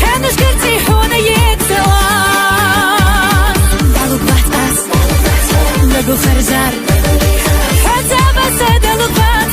هنوز گرتی خونه يتوان دلوك بحت لقو خرزار حتى بس دلوك بحت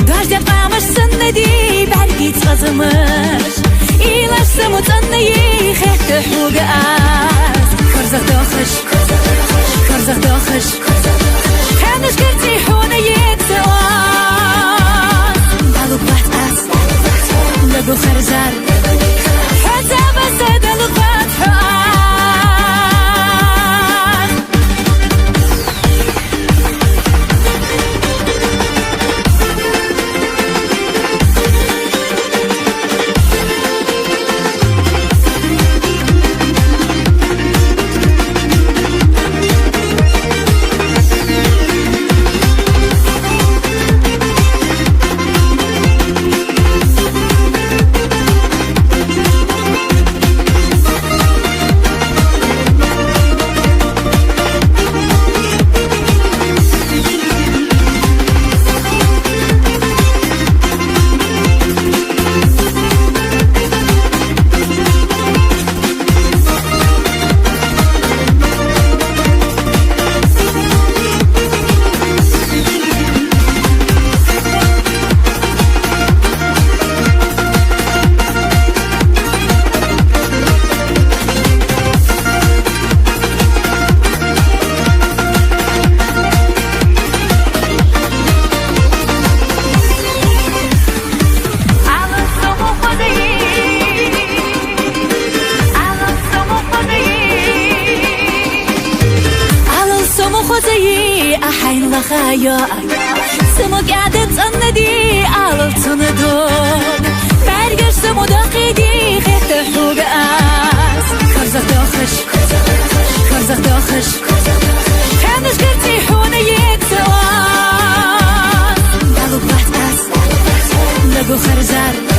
Дождя помощься нади, берги цвазымыш Илашсы мутанные, хэхты хугаас Корзах дохыш, корзах дохыш Хэнуш гэрти хуна етсуан Далук бат ас, лэгу харзар Хэза баса далук бат хуан خدایی احین لخایا سمو قعدت الندی على الصندوق برگشت سمو داقیدی خیت حوق اس کرزخ داخش کرزخ داخش هنوز گرتی حونه یتوان دلوک بحت اس لگو خرزار